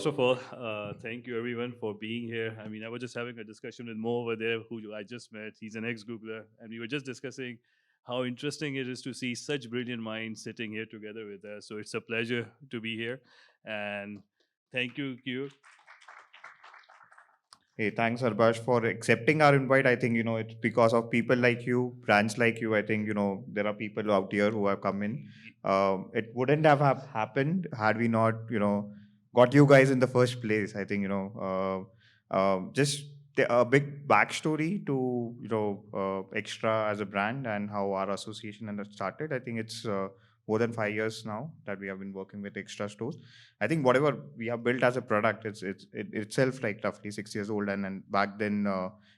first of all, thank you everyone for being here. I mean, I was just having a discussion with Mo over there, who I just met. He's an ex-Googler, and we were just discussing how interesting it is to see such brilliant minds sitting here together with us. So it's a pleasure to be here, and thank you, Keyur. Hey, thanks, Arbash, for accepting our invite. I think, it's because of people like you, brands like you. I think, there are people out here who have come in. It wouldn't have happened had we not, got you guys in the first place. I think, just a big backstory to, Extra as a brand and how our association has started. I think it's more than 5 years now that we have been working with Extra Stores. I think whatever we have built as a product, it itself like roughly 6 years old, and back then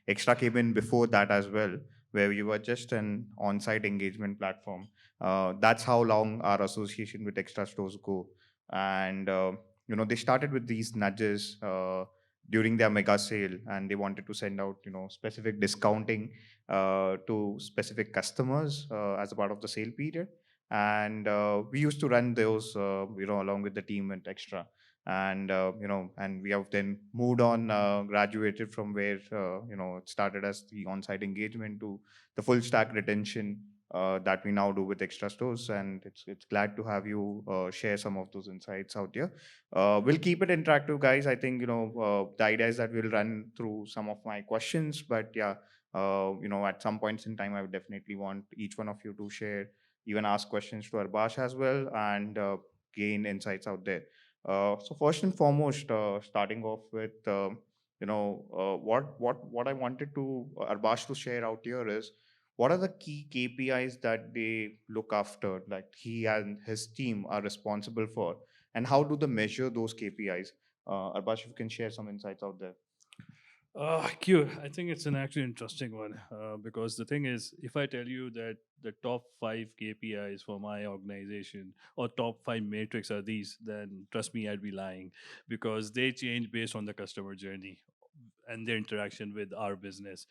Extra came in before that as well, where we were just an on-site engagement platform. That's how long our association with Extra stores go, and they started with these nudges during their mega sale, and they wanted to send out specific discounting to specific customers as a part of the sale period, and we used to run those along with the team at Extra, and and we have then moved on, graduated from where it started as the on-site engagement to the full stack retention that we now do with Extra Stores, and it's glad to have you share some of those insights out here. We'll keep it interactive, guys. I think the idea is that we'll run through some of my questions, but yeah, at some points in time, I would definitely want each one of you to share, even ask questions to Arbash as well, and gain insights out there. So first and foremost, starting off with what I wanted to Arbash to share out here is what are the key KPIs that they look after, like he and his team are responsible for, and how do they measure those KPIs? Arbash, if you can share some insights out there. Q, I think it's an actually interesting one because the thing is, if I tell you that the top five KPIs for my organization or top five metrics are these, then trust me, I'd be lying because they change based on the customer journey and their interaction with our business.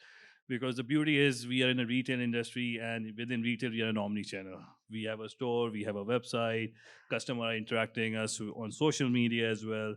Because the beauty is, we are in a retail industry, and within retail, we are an omni-channel. We have a store, we have a website, customer are interacting us on social media as well.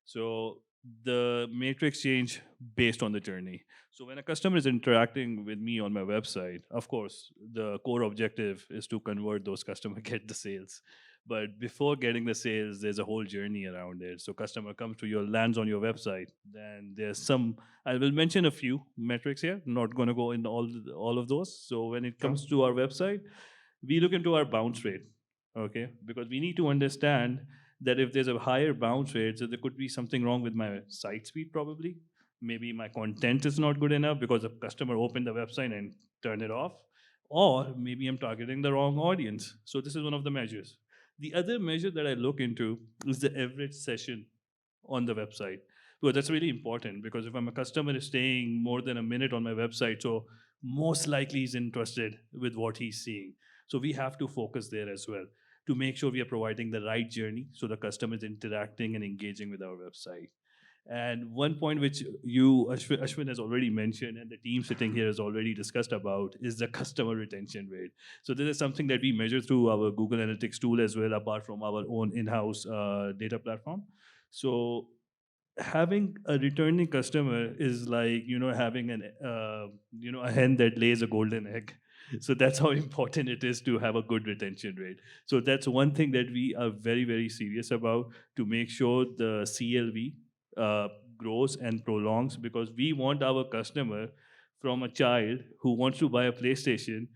So the matrix change based on the journey. So when a customer is interacting with me on my website, of course, the core objective is to convert those customers, get the sales. But before getting the sales, there's a whole journey around it. So customer comes to your lands on your website. Then there's some. I will mention a few metrics here. Not going to go in all of those. So when it Sure. comes to our website, we look into our bounce rate. Okay, because we need to understand that if there's a higher bounce rate, so there could be something wrong with my site speed probably. Maybe my content is not good enough because the customer opened the website and turned it off. Or maybe I'm targeting the wrong audience. So this is one of the measures. The other measure that I look into is the average session on the website. Because that's really important because if I'm a customer is staying more than a minute on my website, so most likely he's interested with what he's seeing. So we have to focus there as well to make sure we are providing the right journey so the customer is interacting and engaging with our website. And one point which Ashwin has already mentioned, and the team sitting here has already discussed about, is the customer retention rate. So this is something that we measure through our Google Analytics tool as well, apart from our own in-house data platform. So having a returning customer is like having an a hen that lays a golden egg. So that's how important it is to have a good retention rate. So that's one thing that we are very very serious about, to make sure the CLV uh, grows and prolongs, because we want our customer, from a child who wants to buy a PlayStation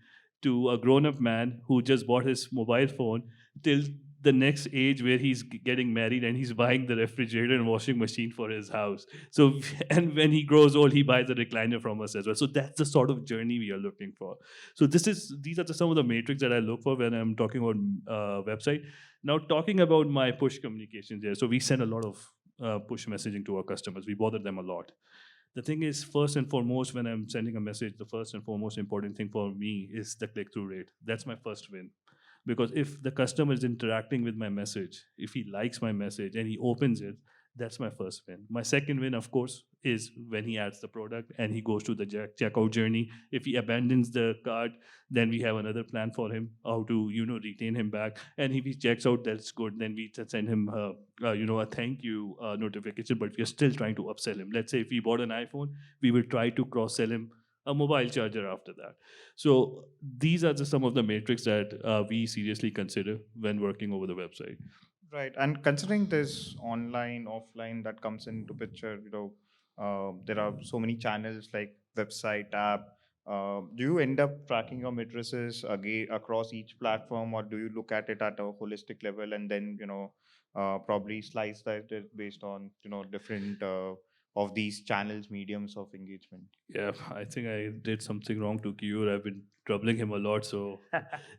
to a grown up man who just bought his mobile phone, till the next age where he's getting married and he's buying the refrigerator and washing machine for his house. So, and when he grows old, he buys a recliner from us as well. So that's the sort of journey we are looking for. So these are some of the metrics that I look for when I'm talking about website. Now, talking about my push communications here. So we send a lot of push messaging to our customers. We bother them a lot. The thing is, first and foremost, when I'm sending a message, the first and foremost important thing for me is the click through rate. That's my first win. Because if the customer is interacting with my message, if he likes my message and he opens it, That's my first win. My second win, of course, is when he adds the product and he goes to the checkout journey. If he abandons the cart, then we have another plan for him how to retain him back. And if he checks out, that's good. Then we send him a thank you notification. But we are still trying to upsell him. Let's say if he bought an iPhone, we will try to cross sell him a mobile charger after that. So these are some of the metrics that we seriously consider when working over the website. Right. And considering this online, offline that comes into picture, there are so many channels like website, app. Do you end up tracking your matrices again across each platform, or do you look at it at a holistic level and then, probably slice that it based on, different of these channels, mediums of engagement? Yeah, I think I did something wrong to Keyur. I've been troubling him a lot, so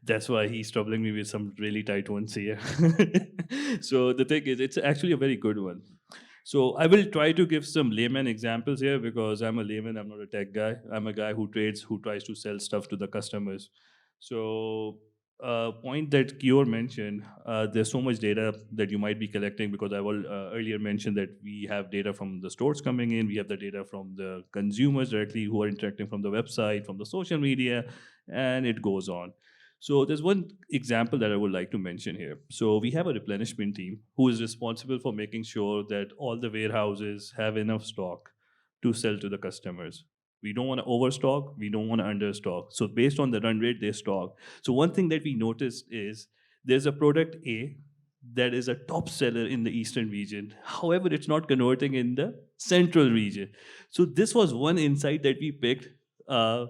that's why he's troubling me with some really tight ones here. So the thing is, it's actually a very good one. So I will try to give some layman examples here because I'm a layman. I'm not a tech guy. I'm a guy who trades, who tries to sell stuff to the customers. So point that Kior mentioned, there's so much data that you might be collecting because I will earlier mentioned that we have data from the stores coming in, we have the data from the consumers directly who are interacting from the website, from the social media, and it goes on. So there's one example that I would like to mention here. So we have a replenishment team who is responsible for making sure that all the warehouses have enough stock to sell to the customers. We don't want to overstock, we don't want to understock. So based on the run rate, they stock. So one thing that we noticed is there's a product A that is a top seller in the eastern region. However, it's not converting in the central region. So this was one insight that we picked uh,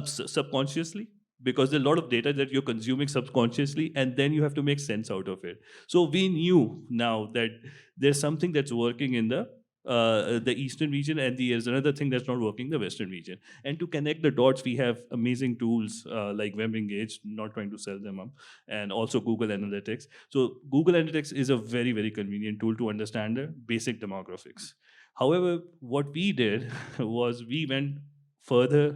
subconsciously because there's a lot of data that you're consuming subconsciously and then you have to make sense out of it. So we knew now that there's something that's working in the eastern region and there's another thing that's not working the western region, and to connect the dots we have amazing tools like WebEngage, not trying to sell them up, and also Google Analytics. So Google Analytics is a very very convenient tool to understand the basic demographics. However, what we did was we went further,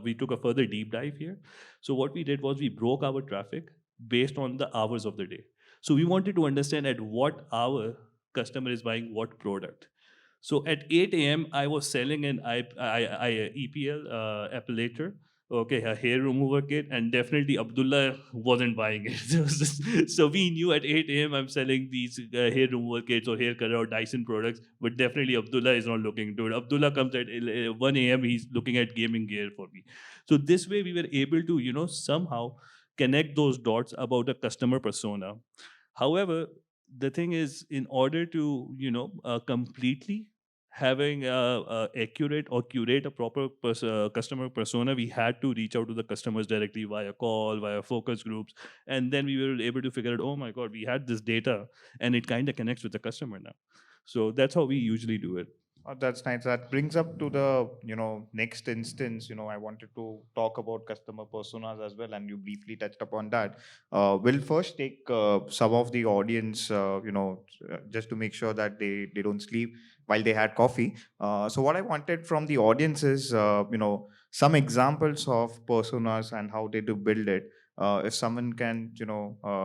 we took a further deep dive here. So what we did was we broke our traffic based on the hours of the day. So we wanted to understand at what hour customer is buying what product. So at 8 a.m., I was selling an EPL appellator, okay, a hair remover kit, and definitely Abdullah wasn't buying it. So we knew at 8 a.m. I'm selling these hair removal kits or hair color or Dyson products, but definitely Abdullah is not looking into it. Abdullah comes at 1 a.m., he's looking at gaming gear for me. So this way we were able to, somehow connect those dots about a customer persona. However, the thing is, in order to completely having accurate or curate a proper customer persona, we had to reach out to the customers directly via call, via focus groups, and then we were able to figure out, oh my god, we had this data, and it kind of connects with the customer now. So that's how we usually do it. Oh, that's nice. That brings up to the, next instance. I wanted to talk about customer personas as well, and you briefly touched upon that. We'll first take some of the audience, just to make sure that they don't sleep while they had coffee. So what I wanted from the audience is, some examples of personas and how they do build it. If someone can,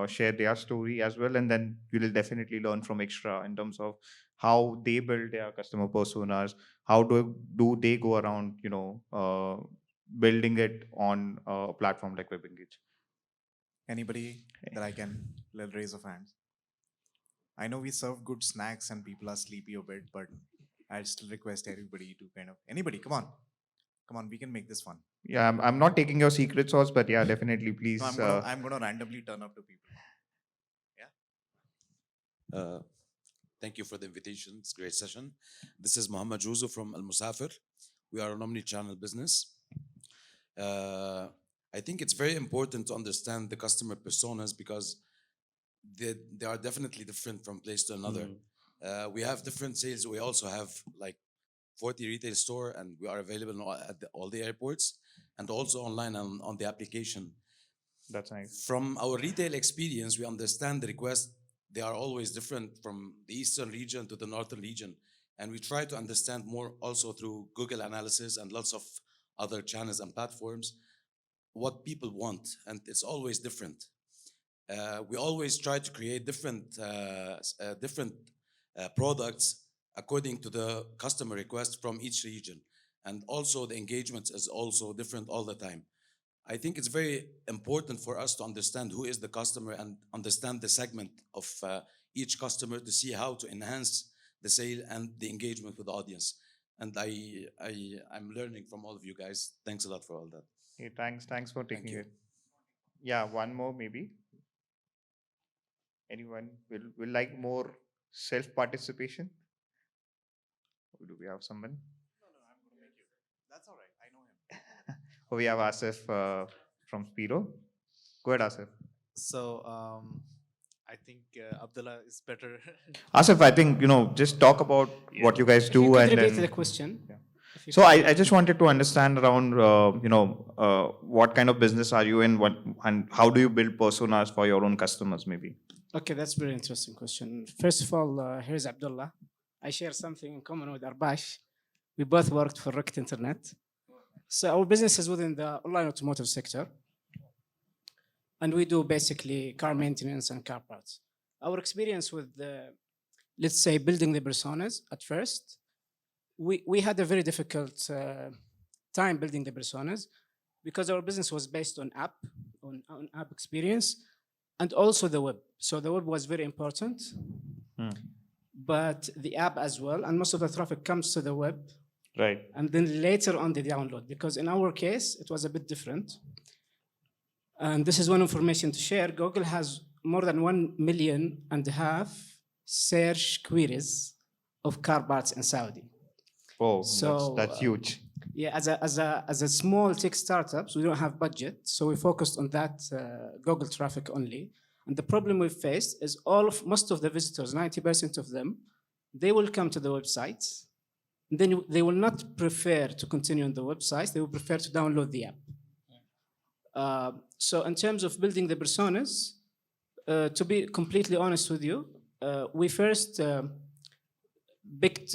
share their story as well, and then we will definitely learn from extra in terms of how they build their customer personas, how do they go around, building it on a platform like WebEngage. Anybody that I can raise of hands? I know we serve good snacks and people are sleepy a bit, but I'd still request everybody to anybody, come on, we can make this fun. Yeah, I'm not taking your secret sauce, but yeah, definitely, please. No, I'm gonna randomly turn up to people. Yeah. Thank you for the invitation. It's a great session. This is Muhammad Juzo from Al Musafir. We are an omni-channel business. I think it's very important to understand the customer personas because they are definitely different from place to another. We have different sales. We also have like 40 retail store, and we are available at all the airports and also online on the application. That's nice. From our retail experience, we understand the request. They are always different from the eastern region to the northern region. And we try to understand more also through Google analysis and lots of other channels and platforms what people want. And it's always different. We always try to create different products according to the customer request from each region. And also the engagement is also different all the time. I think it's very important for us to understand who is the customer and understand the segment of each customer to see how to enhance the sale and the engagement with the audience. And I'm learning from all of you guys. Thanks a lot for all that. Hey, thanks for taking you. it. Yeah, one more maybe. Anyone will like more self participation? Or do we have someone? No, I'm going to make you. That's all right. I know him. Oh, we have Asif from Spiro. Go ahead, Asif. So I think Abdullah is better. Asif, I think just talk about what you guys If you do, could and repeat then. the question. Yeah. If you So could- I just wanted to understand around what kind of business are you in, and how do you build personas for your own customers, maybe? Okay, that's a very interesting question. First of all, here's Abdullah. I share something in common with Arbash. We both worked for Rocket Internet. So our business is within the online automotive sector. And we do basically car maintenance and car parts. Our experience with, let's say, building the personas at first, we had a very difficult time building the personas because our business was based on on app experience and also the web. So the web was very important, but the app as well. And most of the traffic comes to the web. Right. And then later on the download, because in our case, it was a bit different. And this is one information to share. Google has more than 1.5 million search queries of car parts in Saudi. Oh, So, that's huge. Yeah, as a small tech startups, we don't have budget, so we focused on that Google traffic only. And the problem we faced is most of the visitors, 90% of them, they will come to the website. Then they will not prefer to continue on the website. They will prefer to download the app. So in terms of building the personas, to be completely honest with you, we first picked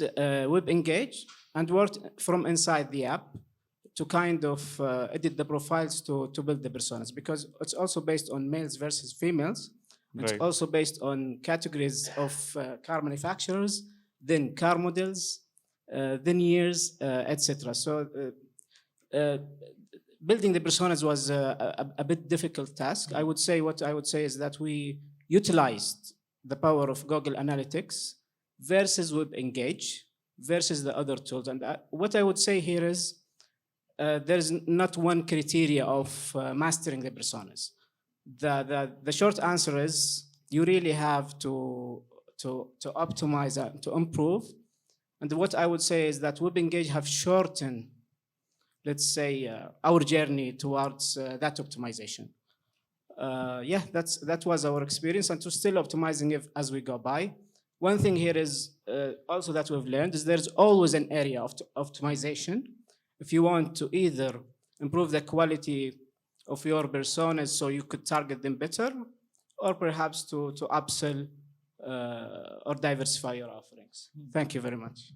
WebEngage and worked from inside the app to kind of edit the profiles to build the personas, because it's also based on males versus females. It's Right. also based on categories of car manufacturers, then car models, then years, etc. So building the personas was a bit difficult task. What I would say is that we utilized the power of Google Analytics versus WebEngage versus the other tools. And what I would say here is there's not one criteria of mastering the personas. The short answer is you really have to optimize and to improve. And what I would say is that WebEngage have shortened, let's say, our journey towards that optimization. Yeah, that was our experience, and to still optimizing it as we go by. One thing here is also that we've learned is there's always an area of optimization. If you want to either improve the quality of your personas so you could target them better, or perhaps to upsell or diversify your offerings. Thank you very much.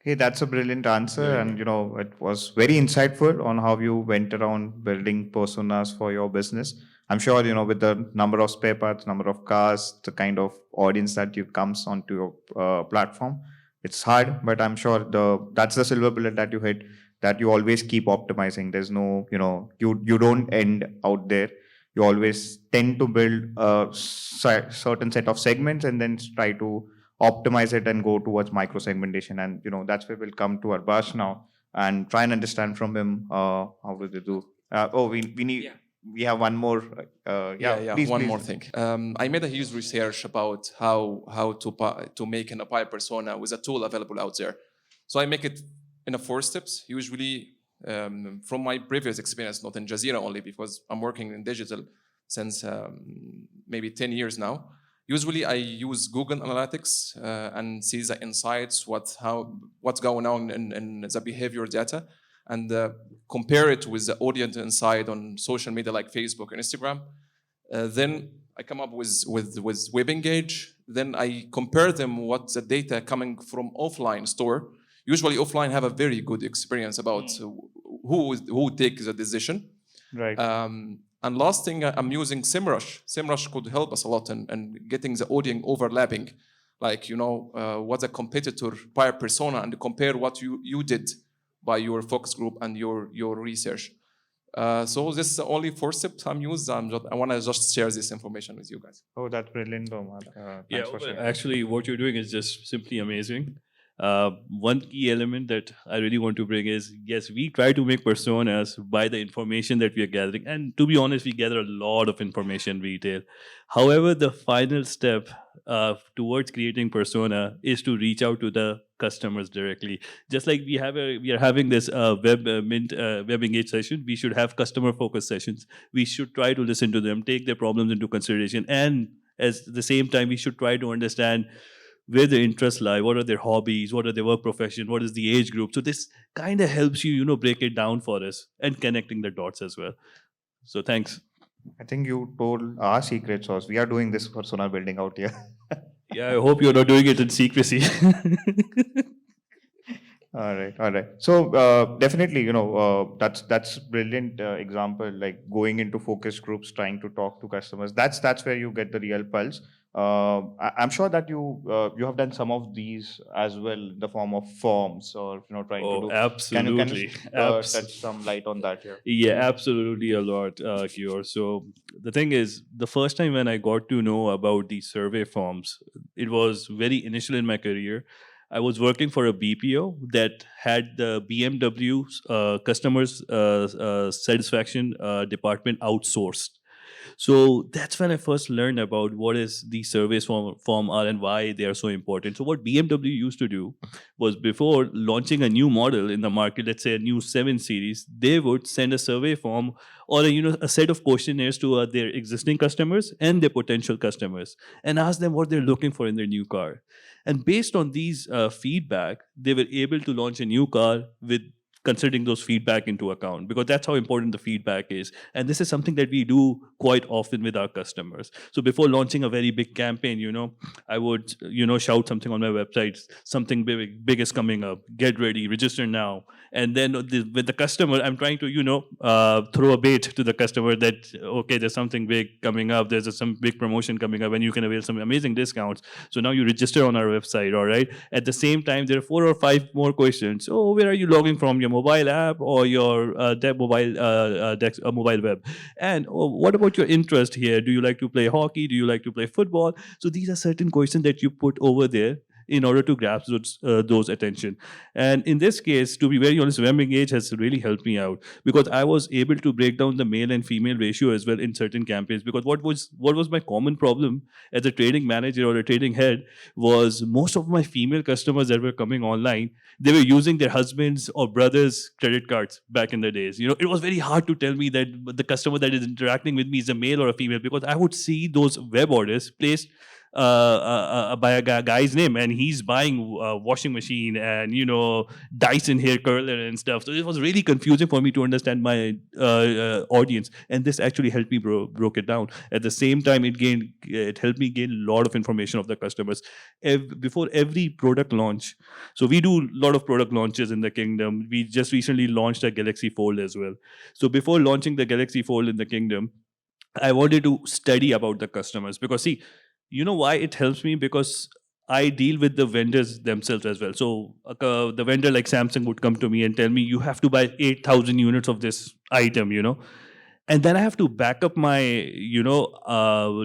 Okay, that's a brilliant answer, and it was very insightful on how you went around building personas for your business. I'm sure with the number of spare parts, number of cars, the kind of audience that you comes onto your platform, it's hard, but I'm sure that's the silver bullet that you hit. That you always keep optimizing. There's no you don't end out there. You always tend to build a certain set of segments and then try to optimize it and go towards micro segmentation. And that's where we'll come to Arbash now and try and understand from him how do they do. We have one more. Please, one please. more thing. I made a huge research about how to make a buyer persona with a tool available out there. So I make it in 4 steps. Usually, from my previous experience, not in Jazeera only, because I'm working in digital since maybe 10 years now. Usually, I use Google Analytics and see the insights, what's going on in the behavior data, and compare it with the audience inside on social media like Facebook and Instagram. Then I come up with WebEngage. Then I compare them what the data coming from offline store. Usually offline have a very good experience about who takes the decision. Right. And last thing, I'm using SEMrush. SEMrush could help us a lot in getting the audience overlapping. like, what's a competitor buyer persona, and compare what you did by your focus group and your research. So this is the only 4 steps I'm used. I want to just share this information with you guys. Oh, that's brilliant, Omar. Yeah, Thanks for sharing. actually, what you're doing is just simply amazing. One key element that I really want to bring is, yes, we try to make personas by the information that we are gathering. And to be honest, we gather a lot of information retail. However, the final step towards creating persona is to reach out to the customers directly. Just like we are having this WebEngage session, we should have customer focused sessions. We should try to listen to them, take their problems into consideration, and at the same time, we should try to understand where their interests lie, what are their hobbies, what are their work profession, what is the age group. So this kind of helps you, break it down for us and connecting the dots as well. So thanks. I think you told our secret sauce. We are doing this persona building out here. Yeah, I hope you're not doing it in secrecy. All right. So definitely, that's brilliant example. Like going into focus groups, trying to talk to customers. That's where you get the real pulse. I'm sure that you have done some of these as well in the form of forms, or trying to do. Absolutely. Can you shed some light on that here? Yeah, absolutely a lot, Keyur. So the thing is, the first time when I got to know about these survey forms, it was very initial in my career. I was working for a BPO that had the BMW customers satisfaction department outsourced. So that's when I first learned about what is the surveys form are and why they are so important. So what BMW used to do was, before launching a new model in the market, let's say a new 7 series, they would send a survey form or a set of questionnaires to their existing customers and their potential customers, and ask them what they're looking for in their new car. And based on these feedback, they were able to launch a new car with considering those feedback into account, because that's how important the feedback is. And this is something that we do quite often with our customers. So before launching a very big campaign, I would, shout something on my website, something big is coming up, get ready, register now. And then with the customer, I'm trying to, throw a bait to the customer that, okay, there's something big coming up, there's some big promotion coming up, and you can avail some amazing discounts. So now you register on our website, all right? At the same time, there are 4 or 5 more questions. Oh, where are you logging from? Your mobile app or your mobile web? And what about your interest here? Do you like to play hockey? Do you like to play football? So these are certain questions that you put over there in order to grasp those attention. And in this case, to be very honest, WebEngage has really helped me out, because I was able to break down the male and female ratio as well in certain campaigns. Because what was my common problem as a trading manager or a trading head was, most of my female customers that were coming online, they were using their husbands' or brothers' credit cards back in the days. It was very hard to tell me that the customer that is interacting with me is a male or a female, because I would see those web orders placed by a guy's name, and he's buying a washing machine and Dyson hair curler and stuff. So it was really confusing for me to understand my audience, and this actually helped me broke it down. At the same time, it helped me gain a lot of information of the customers before every product launch. So we do a lot of product launches in the kingdom. We just recently launched a Galaxy Fold as well. So before launching the Galaxy Fold in the kingdom, I wanted to study about the customers, because see, you know why it helps me? Because I deal with the vendors themselves as well. So the vendor like Samsung would come to me and tell me, you have to buy 8,000 units of this item, and then I have to back up my,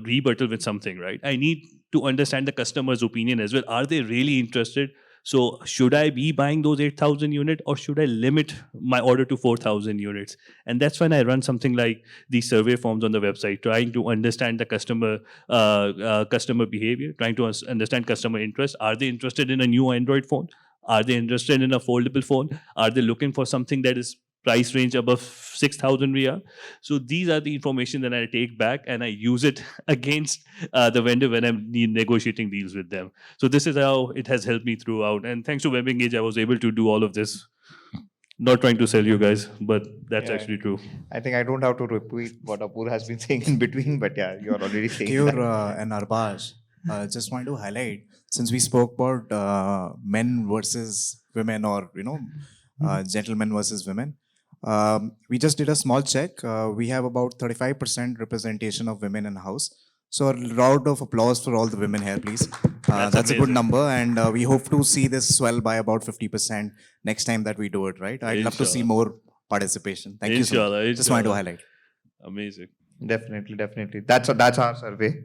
rebuttal with something, right? I need to understand the customer's opinion as well. Are they really interested? So should I be buying those 8,000 units, or should I limit my order to 4,000 units? And that's when I run something like these survey forms on the website, trying to understand the customer behavior, trying to understand customer interest. Are they interested in a new Android phone? Are they interested in a foldable phone? Are they looking for something that is price range above 6,000 Riyadh? So these are the information that I take back and I use it against the vendor when I'm negotiating deals with them. So this is how it has helped me throughout. And thanks to WebEngage, I was able to do all of this. Not trying to sell you guys, but that's actually true. I think I don't have to repeat what Apur has been saying in between, but yeah, you're already saying Keyur that. and Arbash, just wanted to highlight, since we spoke about men versus women, or gentlemen versus women, we just did a small check. We have about 35% representation of women in house. So a round of applause for all the women here, please. That's a good amazing. number, and we hope to see this swell by about 50% next time that we do it, right? I'd love to see Inshallah. more participation. Thank you so much. Inshallah, Just wanted to inshallah. highlight. Amazing. Definitely. That's our survey.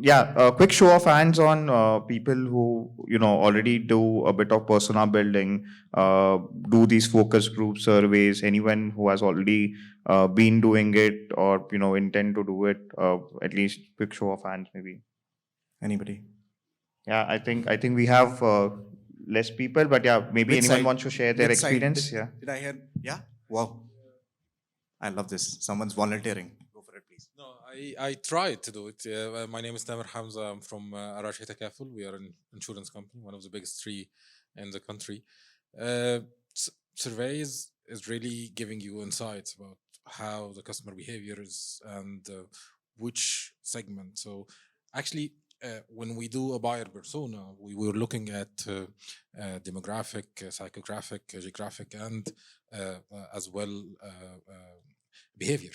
Yeah, a quick show of hands on people who already do a bit of persona building, do these focus group surveys. Anyone who has already been doing it or intend to do it. At least quick show of hands, maybe. Anybody? Yeah, I think we have less people, but yeah, maybe Which anyone side? wants to share their Which side? experience. Yeah. Did I hear? Yeah? Wow. I love this. Someone's volunteering. Go for it, please. No, I tried to do it. My name is Tamer Hamza. I'm from Arbash Javed. We are an insurance company, one of the biggest three in the country. Surveys is really giving you insights about how the customer behavior is and which segment. So actually, when we do a buyer persona, we were looking at demographic, psychographic, geographic, and as well behavior.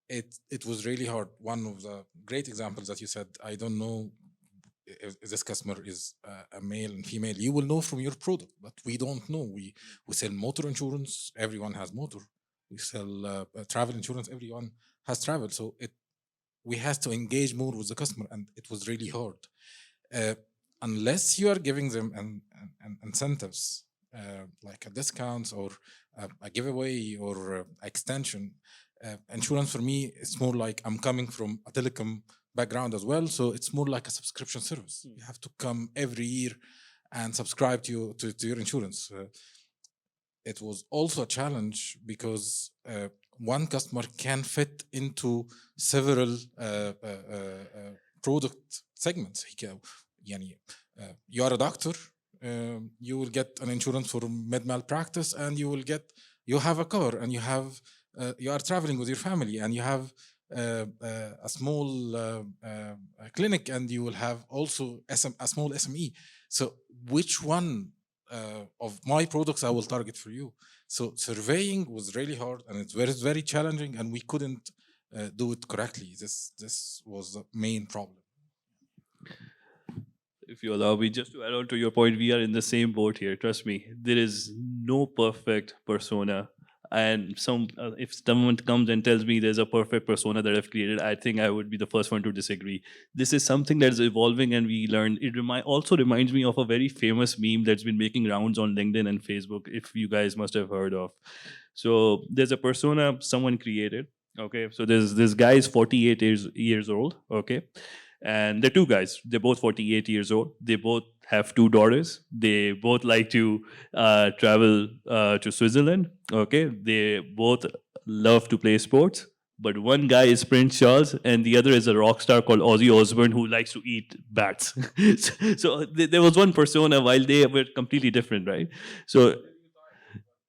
It was really hard. One of the great examples that you said, I don't know if this customer is a male and female. You will know from your product, but we don't know. We sell motor insurance. Everyone has motor. We sell travel insurance. Everyone has travel. So we had to engage more with the customer, and it was really hard. Unless you are giving them an incentives like a discounts or a giveaway or extension. Insurance for me, it's more like I'm coming from a telecom background as well, so it's more like a subscription service. You have to come every year and subscribe to your insurance. It was also a challenge because one customer can fit into several product segments. You are a doctor, you will get an insurance for med malpractice, and you have a car, and you are traveling with your family, and you have a small clinic, and you will have also a small SME. So which one of my products I will target for you? So surveying was really hard, and it's very challenging, and we couldn't do it correctly. This was the main problem. If you allow me, just to add on to your point, we are in the same boat here. Trust me, there is no perfect persona. And if someone comes and tells me there's a perfect persona that I've created, I think I would be the first one to disagree. This is something that is evolving, and we learned. It also reminds me of a very famous meme that's been making rounds on LinkedIn and Facebook, if you guys must have heard of. So there's a persona someone created. Okay, so there's this guy is 48 years old. Okay, and they're two guys. They're both 48 years old. They both have two daughters. They both like to travel to Switzerland. Okay, they both love to play sports. But one guy is Prince Charles, and the other is a rock star called Ozzy Osbourne who likes to eat bats. So there was one persona while they were completely different, right? So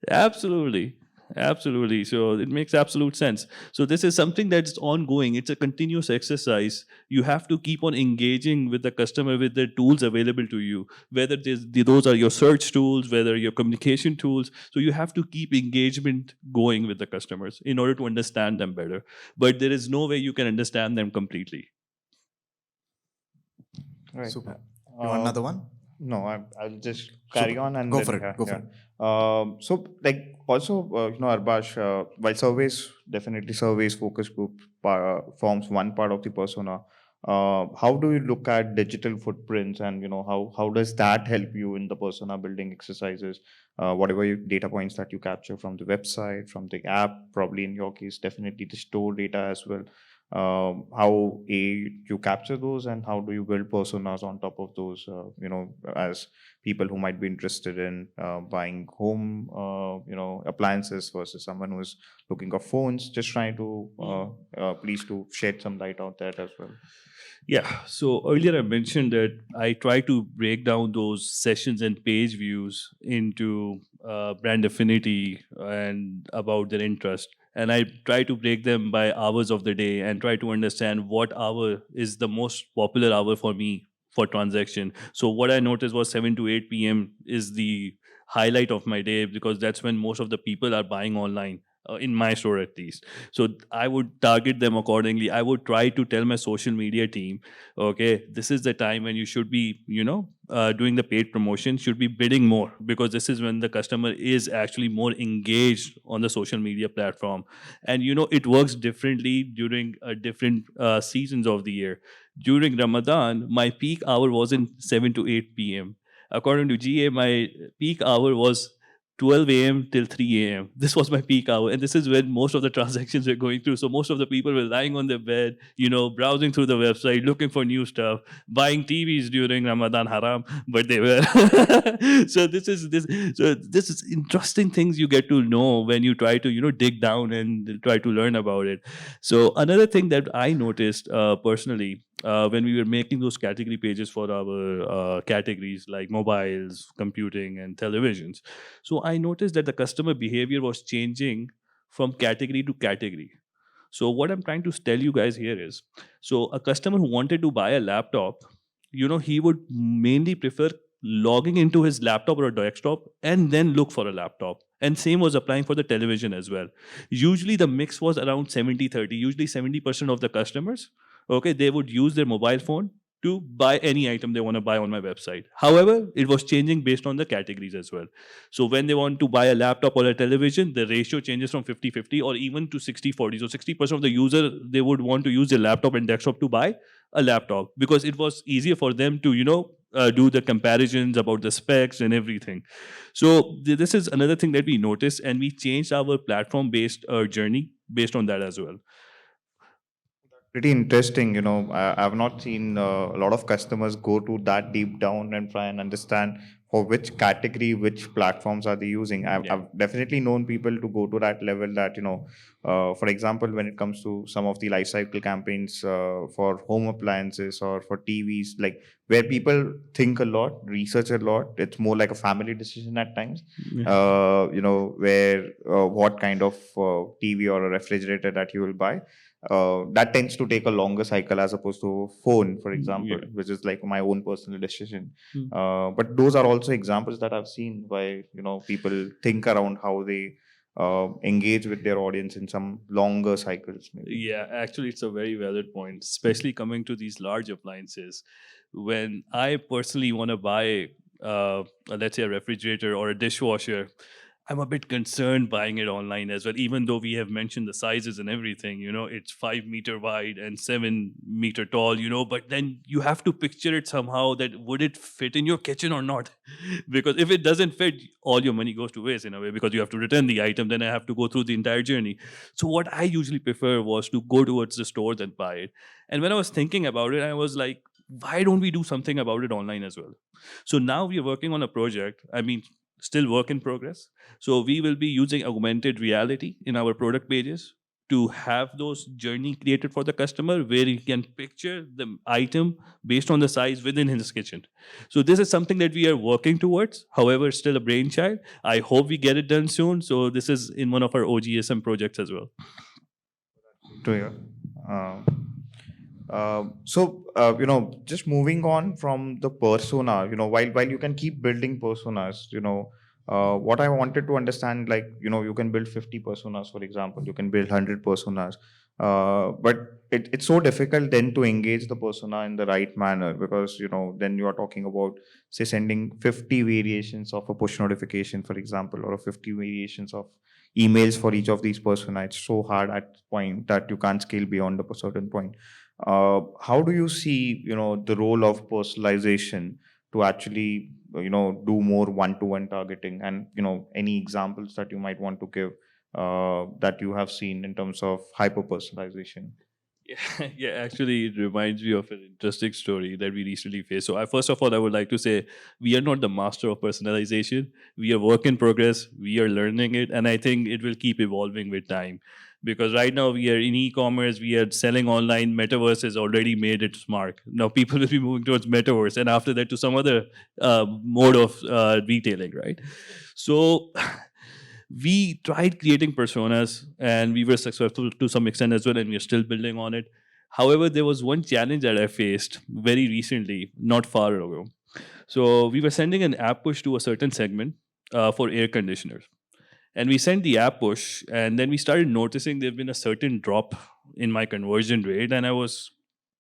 absolutely. Absolutely. So it makes absolute sense. So this is something that's ongoing. It's a continuous exercise. You have to keep on engaging with the customer with the tools available to you, whether those are your search tools, whether your communication tools. So you have to keep engagement going with the customers in order to understand them better. But there is no way you can understand them completely. Right. Super. You want another one? No, I'll just carry on and Go then, for it. yeah, Go for yeah. it. So, like, also, Arbash, while surveys, focus group forms one part of the persona. How do you look at digital footprints, and how does that help you in the persona building exercises? Whatever data points that you capture from the website, from the app, probably in your case, definitely the store data as well. How you capture those, and how do you build personas on top of those, as people who might be interested in buying home appliances versus someone who's looking for phones. Just trying to please to shed some light out there as well. Yeah. So earlier I mentioned that I try to break down those sessions and page views into brand affinity and about their interest. And I try to break them by hours of the day and try to understand what hour is the most popular hour for me for transaction. So what I noticed was 7 to 8 p.m. is the highlight of my day, because that's when most of the people are buying online. in my store at least. So I would target them accordingly. I would try to tell my social media team, okay, this is the time when you should be, doing the paid promotion, should be bidding more, because this is when the customer is actually more engaged on the social media platform. And it works differently during different seasons of the year. During Ramadan, my peak hour was in 7 to 8 p.m. According to GA, my peak hour was 12 a.m. till 3 a.m. This was my peak hour. And this is when most of the transactions were going through. So most of the people were lying on their bed, browsing through the website, looking for new stuff, buying TVs during Ramadan haram, but they were. So this is interesting things you get to know when you try to, dig down and try to learn about it. So another thing that I noticed personally, when we were making those category pages for our categories like mobiles, computing, and televisions. So I noticed that the customer behavior was changing from category to category. So what I'm trying to tell you guys here is, so a customer who wanted to buy a laptop, he would mainly prefer logging into his laptop or a desktop and then look for a laptop. And same was applying for the television as well. Usually the mix was around 70-30. Usually 70% of the customers, okay, they would use their mobile phone to buy any item they want to buy on my website. However, it was changing based on the categories as well. So when they want to buy a laptop or a television, the ratio changes from 50-50 or even to 60-40. So 60% of the user, they would want to use their laptop and desktop to buy a laptop because it was easier for them to, do the comparisons about the specs and everything. So this is another thing that we noticed, and we changed our platform-based journey based on that as well. Pretty interesting. I've not seen a lot of customers go to that deep down and try and understand for which category, which platforms are they using. I've definitely known people to go to that level that, for example, when it comes to some of the life cycle campaigns for home appliances or for TVs, like where people think a lot, research a lot, it's more like a family decision at times, where what kind of TV or a refrigerator that you will buy. That tends to take a longer cycle as opposed to a phone, for example, which is like my own personal decision. But those are also examples that I've seen why people think around how they engage with their audience in some longer cycles. Maybe. Yeah, actually, it's a very valid point, especially coming to these large appliances. When I personally want to buy, let's say, a refrigerator or a dishwasher, I'm a bit concerned buying it online as well, even though we have mentioned the sizes and everything, it's 5 meter wide and 7 meter tall, but then you have to picture it somehow that would it fit in your kitchen or not? Because if it doesn't fit, all your money goes to waste in a way because you have to return the item, then I have to go through the entire journey. So what I usually prefer was to go towards the stores and buy it. And when I was thinking about it, I was like, why don't we do something about it online as well? So now we are working on a project. Still work in progress. So we will be using augmented reality in our product pages to have those journey created for the customer where he can picture the item based on the size within his kitchen. So this is something that we are working towards. However, still a brainchild. I hope we get it done soon. So this is in one of our OGSM projects as well. To hear. Just moving on from the persona, while you can keep building personas, what I wanted to understand, like, you can build 50 personas, for example, you can build 100 personas, but it's so difficult then to engage the persona in the right manner because, then you are talking about, say, sending 50 variations of a push notification, for example, or 50 variations of emails for each of these personas. It's so hard at point that you can't scale beyond a certain point. How do you see, the role of personalization to actually, do more one-to-one targeting, and any examples that you might want to give that you have seen in terms of hyper-personalization? Yeah, actually, it reminds me of an interesting story that we recently faced. So, first of all, I would like to say we are not the master of personalization. We are work in progress. We are learning it, and I think it will keep evolving with time. Because right now we are in e-commerce, we are selling online. Metaverse has already made its mark. Now people will be moving towards metaverse, and after that to some other mode of retailing, right? So we tried creating personas, and we were successful to some extent as well, and we are still building on it. However, there was one challenge that I faced very recently, not far ago. So we were sending an app push to a certain segment for air conditioners. And we sent the app push, and then we started noticing there'd been a certain drop in my conversion rate, and I was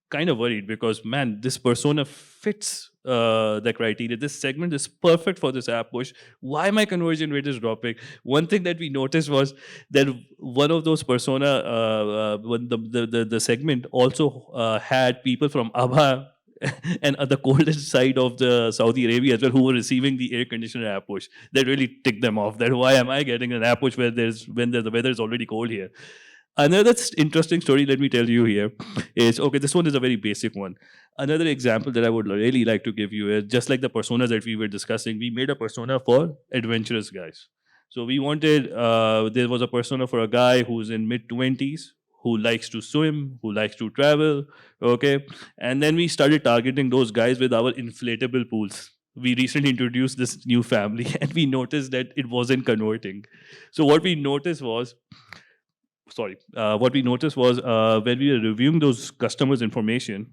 kind of worried because, man, this persona fits the criteria. This segment is perfect for this app push. Why my conversion rate is dropping? One thing that we noticed was that one of those persona, when the segment also had people from Abha and the coldest side of the Saudi Arabia as well, who were receiving the air conditioner app push. That really ticked them off. That why am I getting an app push when the weather is already cold here? Another interesting story, let me tell you here, is okay, this one is a very basic one. Another example that I would really like to give you is just like the personas that we were discussing, we made a persona for adventurous guys. So we wanted, there was a persona for a guy who's in mid 20s, who likes to swim, who likes to travel, okay? And then we started targeting those guys with our inflatable pools. We recently introduced this new family and we noticed that it wasn't converting. So what we noticed was, when we were reviewing those customers' information,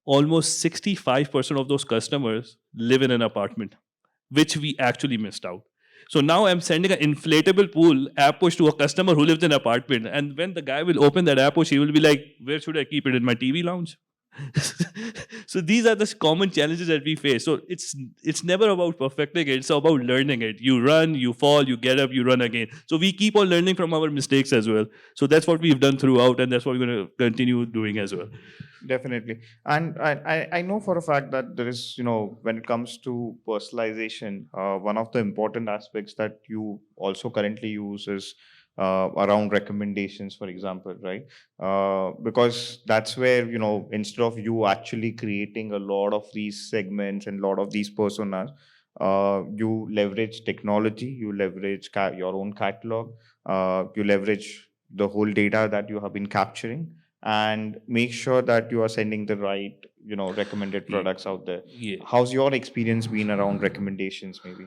almost 65% of those customers live in an apartment, which we actually missed out. So now I'm sending an inflatable pool app push to a customer who lives in an apartment. And when the guy will open that app push, he will be like, where should I keep it? In my TV lounge? So these are the common challenges that we face. So it's never about perfecting it, it's about learning it. You run, you fall, you get up, you run again. So we keep on learning from our mistakes as well. So that's what we've done throughout, and that's what we're going to continue doing as well. Definitely. And I know for a fact that there is, when it comes to personalization, one of the important aspects that you also currently use is around recommendations, for example, right? Because that's where, instead of you actually creating a lot of these segments and a lot of these personas, you leverage technology, you leverage your own catalog, you leverage the whole data that you have been capturing, and make sure that you are sending the right, recommended products out there. Yeah. How's your experience been around recommendations, maybe?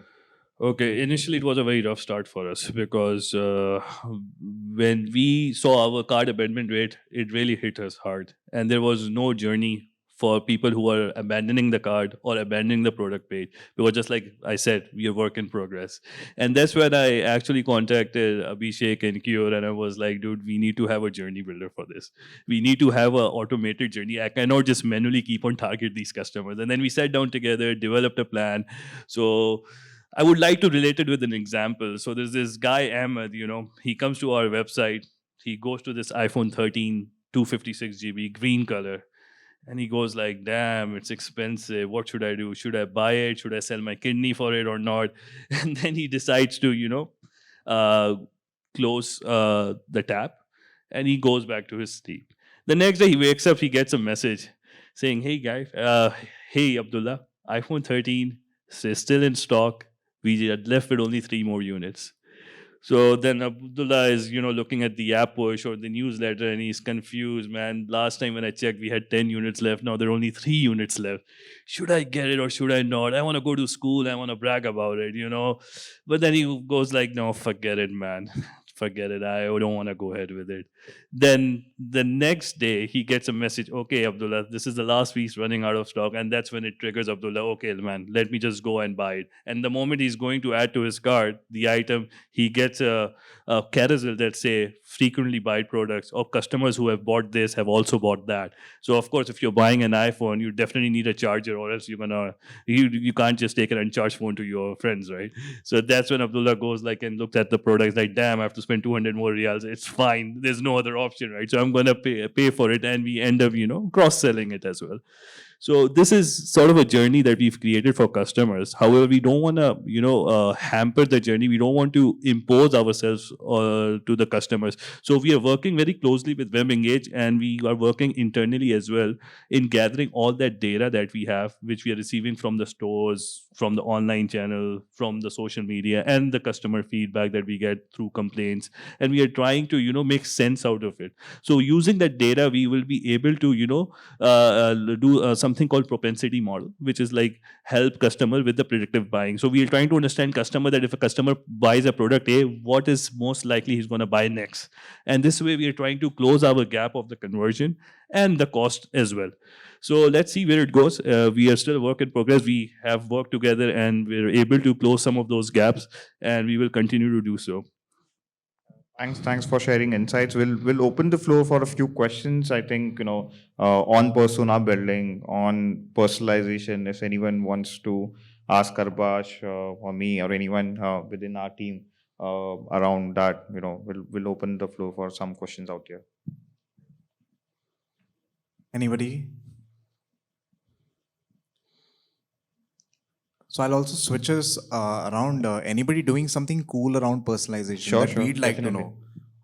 Okay, initially it was a very rough start for us because when we saw our card abandonment rate, it really hit us hard. And there was no journey for people who are abandoning the card or abandoning the product page. Because just like I said, we are work in progress. And that's when I actually contacted Abhishek and Keyur, and I was like, dude, we need to have a journey builder for this. We need to have an automated journey. I cannot just manually keep on target these customers. And then we sat down together, developed a plan. So I would like to relate it with an example. So there's this guy, Ahmed, he comes to our website. He goes to this iPhone 13, 256 GB, green color. And he goes like, damn, it's expensive. What should I do? Should I buy it? Should I sell my kidney for it or not? And then he decides to, close the tab. And he goes back to his sleep. The next day he wakes up, he gets a message saying, hey, guys, hey, Abdullah, iPhone 13 is still in stock. We are left with only 3 more units. So then Abdullah is, looking at the app push or the newsletter, and he's confused, man. Last time when I checked, we had 10 units left. Now there are only 3 units left. Should I get it or should I not? I want to go to school. I want to brag about it, But then he goes like, no, forget it, man. Forget it. I don't want to go ahead with it. Then the next day he gets a message, okay, Abdullah, this is the last piece running out of stock. And that's when it triggers Abdullah, okay, man, let me just go and buy it. And the moment he's going to add to his cart the item, he gets a carousel that say frequently bought products, or customers who have bought this have also bought that. So of course, if you're buying an iPhone, you definitely need a charger, or else you can't just take an uncharged phone to your friends, right? So that's when Abdullah goes like and looks at the products like, damn, I have to spend 200 more riyals. It's fine. There's no other option, right? So I'm going to pay for it, and we end up, cross-selling it as well. So this is sort of a journey that we've created for customers. However, we don't want to, hamper the journey. We don't want to impose ourselves to the customers. So we are working very closely with WebEngage, and we are working internally as well in gathering all that data that we have, which we are receiving from the stores, from the online channel, from the social media, and the customer feedback that we get through complaints. And we are trying to, make sense out of it. So using that data, we will be able to, do something called propensity model, which is like help customer with the predictive buying. So we are trying to understand customer, that if a customer buys a product A, what is most likely he's going to buy next. And this way we are trying to close our gap of the conversion and the cost as well. So let's see where it goes. We are still a work in progress. We have worked together and we're able to close some of those gaps, and we will continue to do so. Thanks for sharing insights. We'll open the floor for a few questions. I think on persona building, on personalization. If anyone wants to ask Arbash or me or anyone within our team around that, we'll open the floor for some questions out here. Anybody? So I'll also switch us around. Anybody doing something cool around personalization Sure, that sure, we'd like to definitely. know?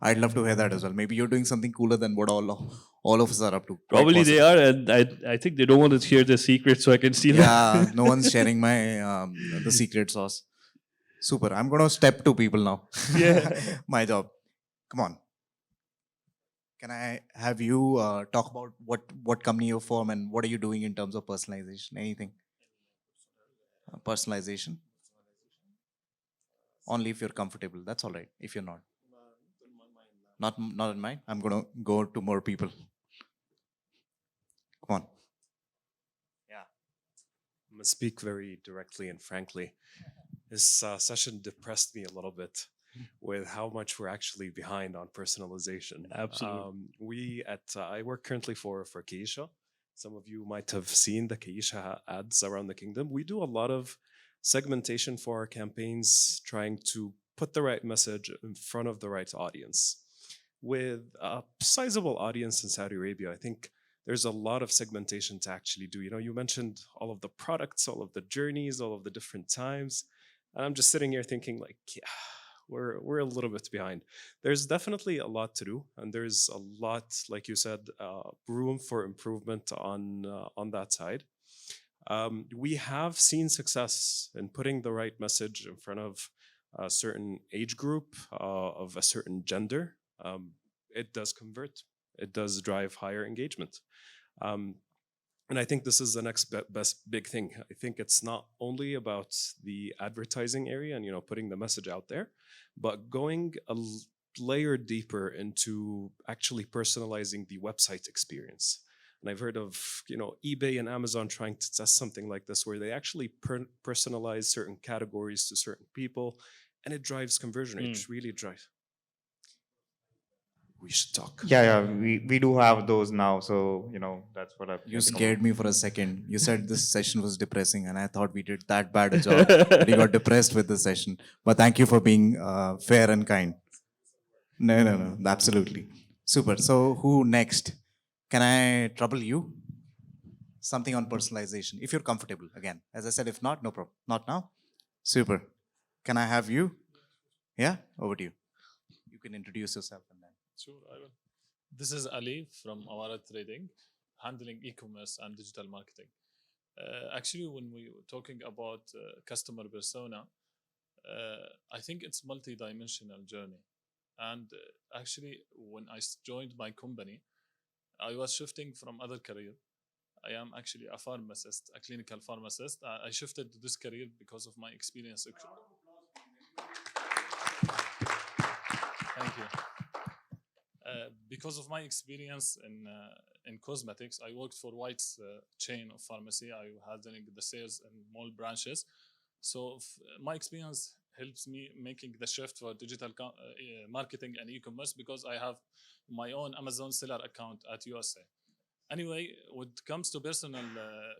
I'd love to hear that as well. Maybe you're doing something cooler than what all of us are up to. Quite Probably they possible. are, and I think they don't want to share their secrets, so I can steal Yeah, them. no one's sharing my the secret sauce. Super. I'm gonna step to people now. Yeah. My job. Come on. Can I have you talk about what company you form and what are you doing in terms of personalization? Anything? Personalization. Only if you're comfortable. That's all right. If you're not. Not in mind. I'm gonna go to more people. Come on. Yeah. I'm going to speak very directly and frankly. This session depressed me a little bit with how much we're actually behind on personalization. Absolutely. I work currently for Keisha. Some of you might have seen the Keisha ads around the kingdom. We do a lot of segmentation for our campaigns, trying to put the right message in front of the right audience. With a sizable audience in Saudi Arabia, I think there's a lot of segmentation to actually do. You mentioned all of the products, all of the journeys, all of the different times. And I'm just sitting here thinking, like, yeah, we're a little bit behind. There's definitely a lot to do, and there's a lot, like you said, room for improvement on that side. We have seen success in putting the right message in front of a certain age group, of a certain gender. It does convert. It does drive higher engagement. Um, and I think this is the next best big thing. I think it's not only about the advertising area and putting the message out there, but going a layer deeper into actually personalizing the website experience. And I've heard of eBay and Amazon trying to test something like this, where they actually personalize certain categories to certain people, and it drives conversion rate. It really drives. We should talk. Yeah, we do have those now, so that's what I've. You scared me for a second. You said this session was depressing, and I thought we did that bad a job that you got depressed with the session. But thank you for being fair and kind. No, absolutely. Super. So who next? Can I trouble you? Something on personalization, if you're comfortable. Again, as I said, if not, no problem. Not now. Super. Can I have you? Yeah, over to you. You can introduce yourself and then. Sure, I will. This is Ali from Amara Trading, handling e-commerce and digital marketing. Actually, when we were talking about customer persona, I think it's multi-dimensional journey. And actually, when I joined my company, I was shifting from other career. I am actually a pharmacist, a clinical pharmacist. I shifted to this career because of my experience. Thank you. Because of my experience in cosmetics, I worked for White's chain of pharmacy. I had the sales in mall branches. So my experience helps me making the shift for digital marketing and e-commerce, because I have my own Amazon seller account at USA. Anyway, when it comes to personal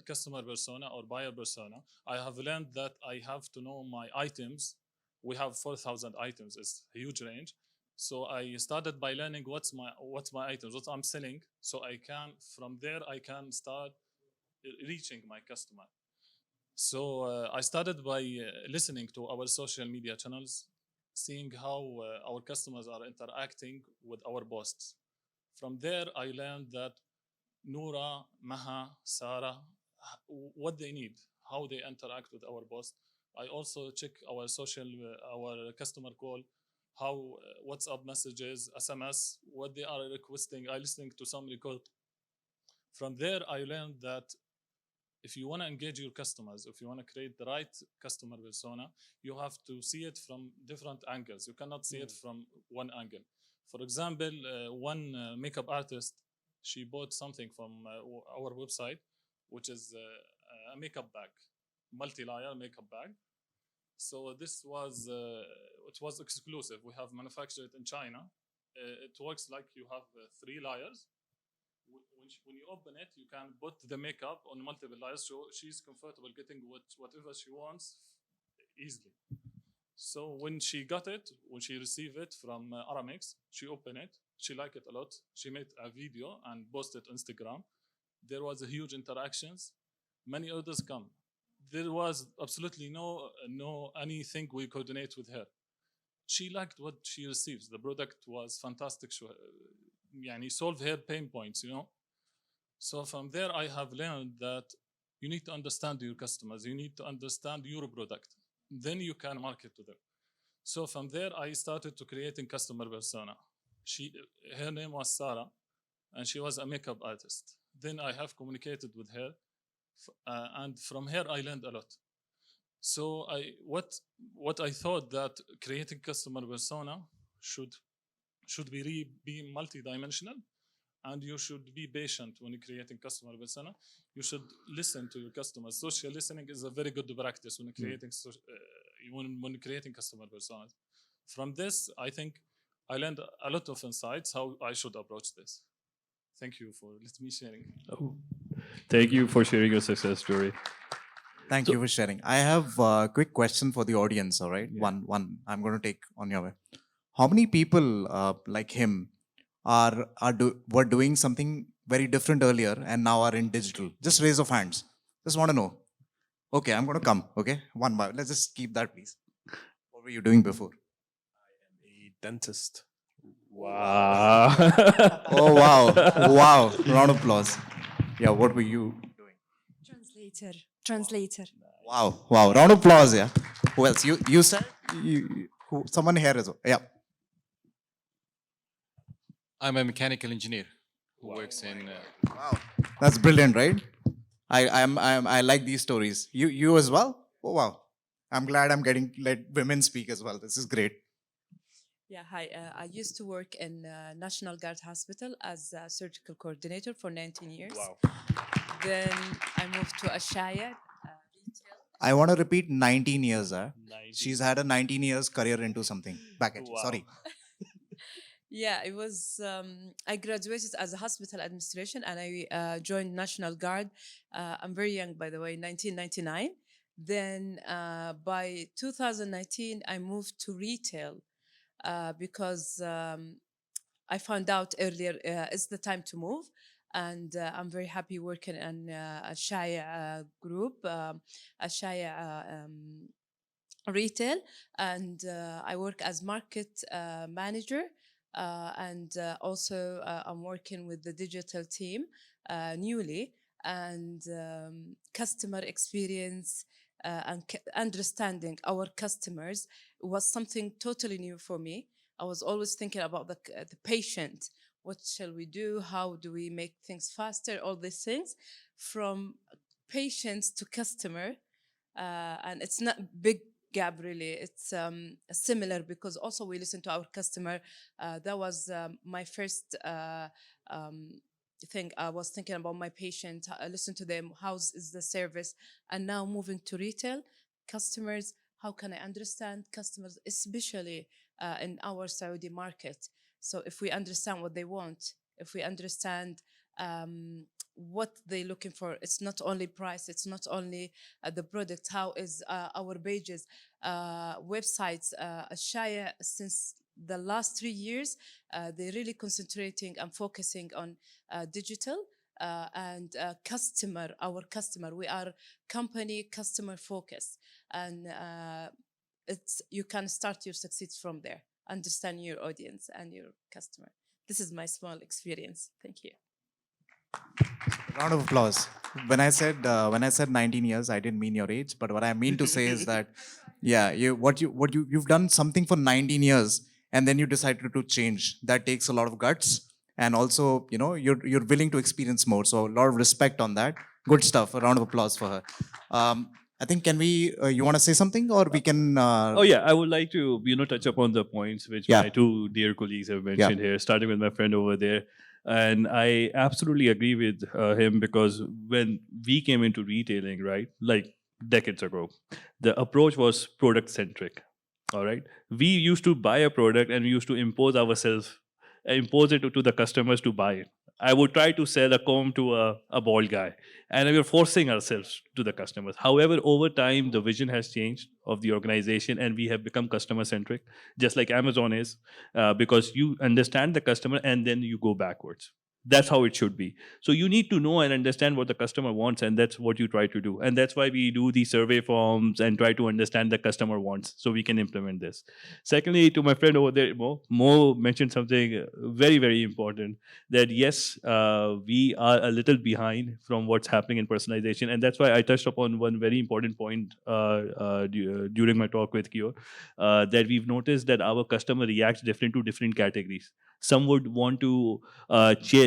customer persona or buyer persona, I have learned that I have to know my items. We have 4,000 items. It's a huge range. So I started by learning what's my items, what I'm selling, so I can from there I can start reaching my customer. So I started by listening to our social media channels, seeing how our customers are interacting with our posts. From there, I learned that Noura, Maha, Sarah, what they need, how they interact with our post. I also check our our customer call, how WhatsApp messages, SMS, what they are requesting. I listening to some record. From there, I learned that if you want to engage your customers, if you want to create the right customer persona, you have to see it from different angles. You cannot see it from one angle. For example, one makeup artist, she bought something from our website, which is a makeup bag, multi-layer makeup bag. So this was it was exclusive. We have manufactured it in China. It works like you have 3 layers. When you open it, you can put the makeup on multiple layers, so she's comfortable getting whatever she wants easily. So when she got it, when she received it from Aramex, she opened it. She liked it a lot. She made a video and posted Instagram. There was a huge interactions. Many orders come. There was absolutely no anything we coordinate with her. She liked what she receives. The product was fantastic. Yani solve her pain points, So from there, I have learned that you need to understand your customers. You need to understand your product. Then you can market to them. So from there, I started to creating customer persona. Her name was Sarah, and she was a makeup artist. Then I have communicated with her, and from her I learned a lot. So what I thought that creating customer persona should be multidimensional, and you should be patient when you're creating customer persona. You should listen to your customers. Social listening is a very good practice when creating when creating customer personas. From this, I think I learned a lot of insights how I should approach this. Thank you for letting me sharing. Oh, thank you for sharing your success story. Thank you for sharing. I have a quick question for the audience. All right, one. I'm going to take on your way. How many people like him were doing something very different earlier and now are in digital? Just raise of hands. Just want to know. Okay, I'm going to come. Okay, one by. Let's just keep that, please. What were you doing before? A dentist. Wow. Oh wow, wow! Round of applause. Yeah, what were you doing? Translator. Wow, wow! Round of applause. Yeah. Who else? You said someone here as well. Yeah. I'm a mechanical engineer who works in. Wow, that's brilliant, right? I like these stories. You as well? Oh wow! I'm glad I'm getting let women speak as well. This is great. Yeah, hi. I used to work in National Guard Hospital as a surgical coordinator for 19 years. Wow. Then I moved to Ashaya. I want to repeat 19 years. 19. She's had a 19 years career into something. Back at you. Wow. Sorry. Yeah, it was. I graduated as a hospital administration and I joined National Guard. I'm very young, by the way, 1999. Then by 2019, I moved to retail because I found out earlier it's the time to move. And I'm very happy working in a Shaya group, a Shaya retail. And I work as market manager. And also I'm working with the digital team newly, and customer experience and understanding our customers was something totally new for me. I was always thinking about the patient. What shall we do? How do we make things faster? All these things from patients to customer. And it's not big gap really. It's similar because also we listen to our customer. That was my first thing. I was thinking about my patient. I listen to them. How is the service? And now moving to retail, customers. How can I understand customers, especially in our Saudi market? So if we understand what they want, if we understand what they're looking for, it's not only price, it's not only the product. How is our pages, websites? Shaya, since the last 3 years, they're really concentrating and focusing on digital and customer. Our customer, we are company customer focused, and it's you can start your success from there. Understand your audience and your customer. This is my small experience. Thank you. Round of applause. When I said 19 years, I didn't mean your age, but what I mean to say is that, yeah, you've done something for 19 years, and then you decided to change. That takes a lot of guts, and also you're willing to experience more. So a lot of respect on that. Good stuff. A round of applause for her. I think can we? You want to say something, or we can? Oh yeah, I would like to touch upon the points which my two dear colleagues have mentioned here, starting with my friend over there. And I absolutely agree with him, because when we came into retailing, right, like decades ago. The approach was product centric. All right. We used to buy a product and we used to impose it to the customers to buy it. I would try to sell a comb to a bald guy, and we were forcing ourselves to the customers. However, over time, the vision has changed of the organization, and we have become customer centric, just like Amazon is, because you understand the customer and then you go backwards. That's how it should be. So you need to know and understand what the customer wants, and that's what you try to do. And that's why we do these survey forms and try to understand the customer wants so we can implement this. Secondly, to my friend over there, Mo mentioned something very, very important, that yes, we are a little behind from what's happening in personalization. And that's why I touched upon one very important point during my talk with Keyur, that we've noticed that our customer reacts different to different categories. Some would want to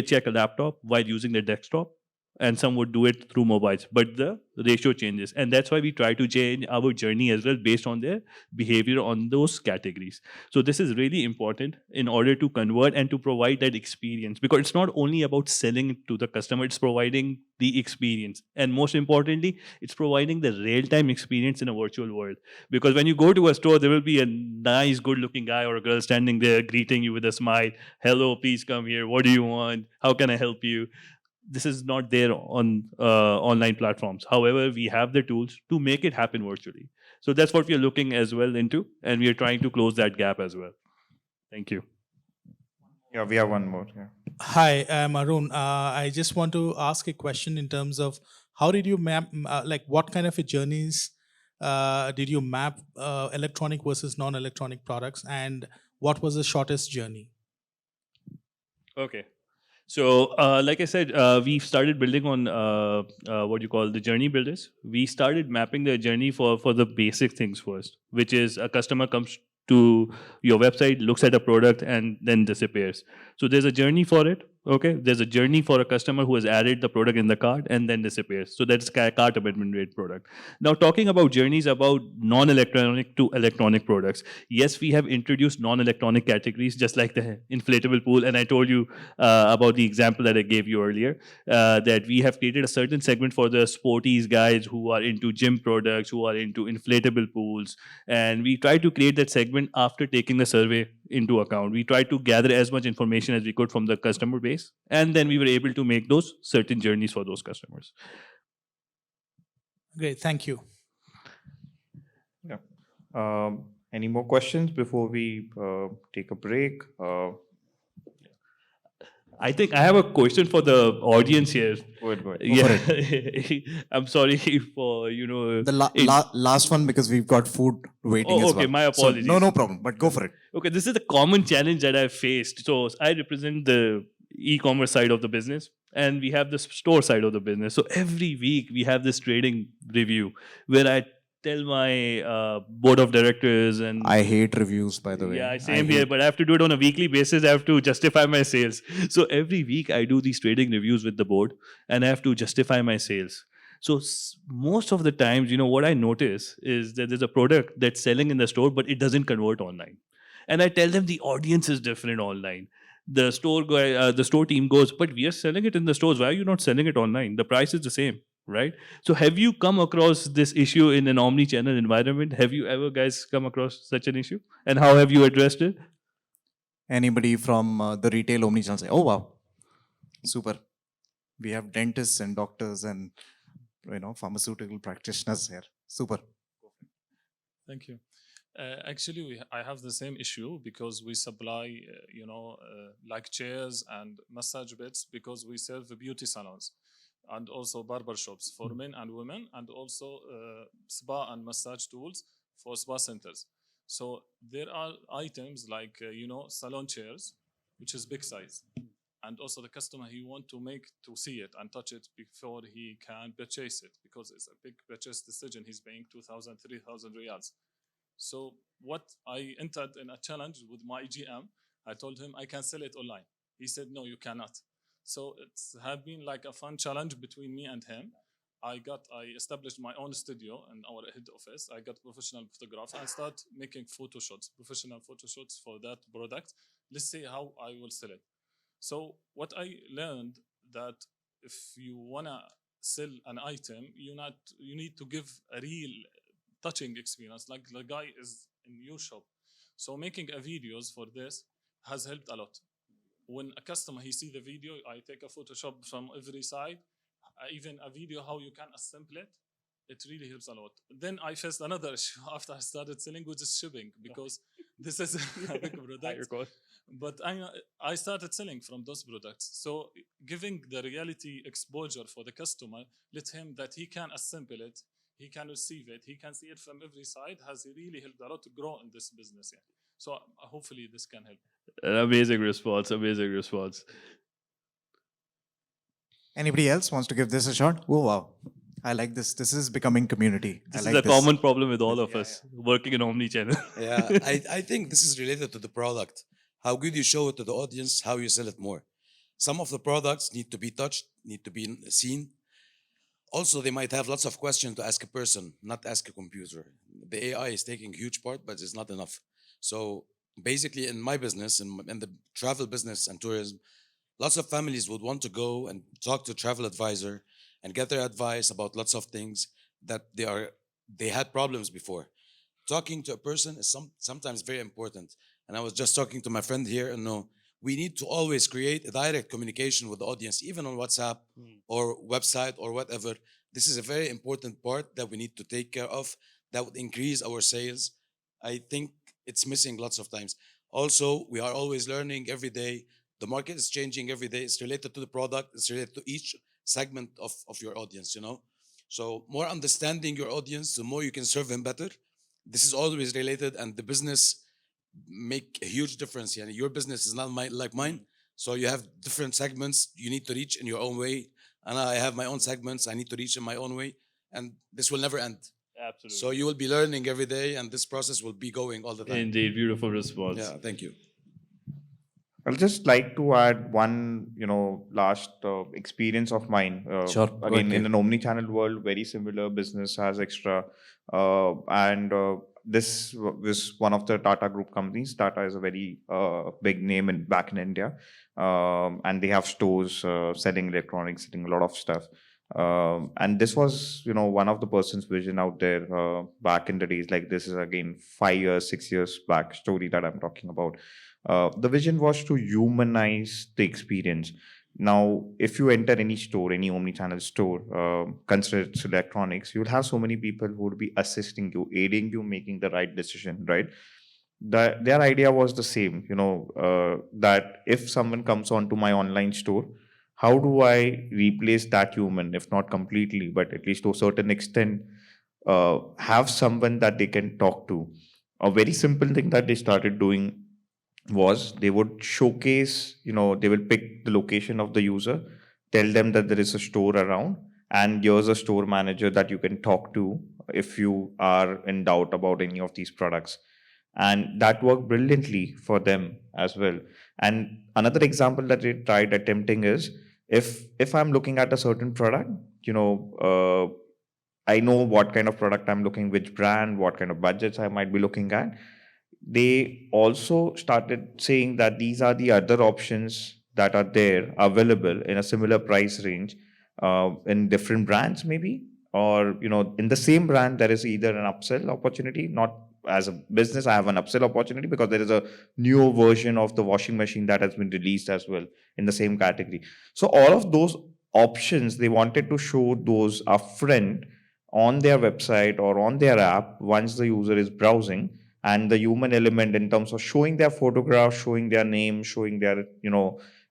check a laptop while using their desktop, and some would do it through mobiles, but the ratio changes. And that's why we try to change our journey as well based on their behavior on those categories. So this is really important in order to convert and to provide that experience, because it's not only about selling it to the customer, it's providing the experience. And most importantly, it's providing the real-time experience in a virtual world. Because when you go to a store, there will be a nice, good-looking guy or a girl standing there greeting you with a smile. Hello, please come here. What do you want? How can I help you? This is not there on online platforms. However, we have the tools to make it happen virtually. So that's what we are looking as well into, and we are trying to close that gap as well. Thank you. Yeah, we have one more. Yeah. Hi, I'm Arun. I just want to ask a question in terms of how did you map, like what kind of a journeys did you map electronic versus non-electronic products, and what was the shortest journey? Okay. So, like I said, we started building on what you call the journey builders. We started mapping the journey for the basic things first, which is a customer comes to your website, looks at a product, and then disappears. So there's a journey for it. Okay, there's a journey for a customer who has added the product in the cart and then disappears. So that's cart abandonment rate product. Now, talking about journeys about non-electronic to electronic products. Yes, we have introduced non-electronic categories, just like the inflatable pool. And I told you about the example that I gave you earlier, that we have created a certain segment for the sporties guys who are into gym products, who are into inflatable pools. And we try to create that segment after taking the survey into account. We tried to gather as much information as we could from the customer base, and then we were able to make those certain journeys for those customers. Great, thank you. Yeah. Any more questions before we take a break? I think I have a question for the audience here. Go ahead. Yeah, I'm sorry for the last one, because we've got food waiting as well. Okay, my apologies. So, no problem. But go for it. Okay, this is a common challenge that I've faced. So I represent the e-commerce side of the business, and we have the store side of the business. So every week we have this trading review where I tell my board of directors, and I hate reviews, by the way. Yeah, same here, but I have to do it on a weekly basis. I have to justify my sales. So every week I do these trading reviews with the board, and I have to justify my sales. So most of the times, what I notice is that there's a product that's selling in the store, but it doesn't convert online. And I tell them the audience is different online. The store guy, the store team goes, but we are selling it in the stores. Why are you not selling it online? The price is the same, right? So have you come across this issue in an omni-channel environment? Have you ever guys come across such an issue? And how have you addressed it? Anybody from the retail omni-channel say, oh wow, super. We have dentists and doctors and pharmaceutical practitioners here. Super. Thank you. Actually, I have the same issue because we supply, like chairs and massage beds, because we serve beauty salons and also barber shops for men and women, and also spa and massage tools for spa centers. So there are items like, salon chairs, which is big size. And also the customer, he want to see it and touch it before he can purchase it, because it's a big purchase decision. He's paying 2,000, 3,000 riyals. So what I entered in a challenge with my GM, I told him I can sell it online. He said, no, you cannot. So it's had been like a fun challenge between me and him. I established my own studio in our head office. I got professional photographer and start making professional photo shoots for that product. Let's see how I will sell it. So what I learned, that if you wanna sell an item, you need to give a real touching experience, like the guy is in your shop. So making a videos for this has helped a lot. When a customer he see the video, I take a Photoshop from every side, even a video how you can assemble it. It really helps a lot. Then I faced another issue after I started selling, which is shipping, because this is a big product. But I started selling from those products. So giving the reality exposure for the customer, let him that he can assemble it, he can receive it, he can see it from every side, has really helped a lot to grow in this business. Yeah. So hopefully this can help. An amazing response. Amazing response. Anybody else wants to give this a shot? Oh, wow. I like this. This is becoming community. This I is like a common problem with all of us working in omni-channel. Yeah, I think this is related to the product. How good you show it to the audience, how you sell it more. Some of the products need to be touched, need to be seen. Also, they might have lots of questions to ask a person, not ask a computer. The AI is taking a huge part, but it's not enough. So basically, in my business, in the travel business and tourism, lots of families would want to go and talk to a travel advisor and get their advice about lots of things that they had problems before. Talking to a person is sometimes very important. And I was just talking to my friend here, and no, we need to always create a direct communication with the audience, even on WhatsApp or website or whatever. This is a very important part that we need to take care of. That would increase our sales. I think it's missing lots of times. Also, we are always learning every day. The market is changing every day. It's related to the product. It's related to each segment of your audience, you know? So more understanding your audience, the more you can serve them better. This is always related, and the business make a huge difference. Yani your business is not like mine. So you have different segments you need to reach in your own way. And I have my own segments I need to reach in my own way. And this will never end. Absolutely. So you will be learning every day, and this process will be going all the time. Indeed, beautiful response. Yeah, thank you. I'll just like to add one, last experience of mine. Sure, go Again, ahead, in an omni-channel world, very similar business as Extra, and this was one of the Tata Group companies. Tata is a very big name back in India, and they have stores selling electronics, selling a lot of stuff. And this was, one of the person's vision out there back in the days. Like this is again 5 years, 6 years back story that I'm talking about. The vision was to humanize the experience. Now, if you enter any store, any omni-channel store, consider it's electronics, you'll have so many people who would be assisting you, aiding you, making the right decision, right? Their idea was the same, that if someone comes onto my online store, how do I replace that human, if not completely, but at least to a certain extent, have someone that they can talk to? A very simple thing that they started doing was they would showcase, they will pick the location of the user, tell them that there is a store around, and here's a store manager that you can talk to if you are in doubt about any of these products. And that worked brilliantly for them as well. And another example that they tried attempting is if I'm looking at a certain product, I know what kind of product I'm looking, which brand, what kind of budgets I might be looking at. They also started saying that these are the other options that are there available in a similar price range in different brands maybe, or in the same brand there is either an upsell opportunity. Not as a business I have an upsell opportunity because there is a newer version of the washing machine that has been released as well in the same category. So all of those options they wanted to show those upfront on their website or on their app once the user is browsing. And the human element in terms of showing their photograph, showing their name, showing their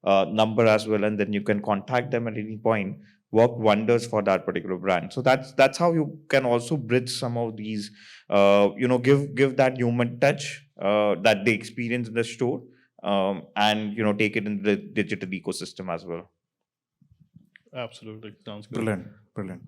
number as well, and then you can contact them at any point, work wonders for that particular brand. So that's how you can also bridge some of these, give that human touch that they experience in the store, and take it in the digital ecosystem as well. Absolutely, sounds good. Brilliant, brilliant.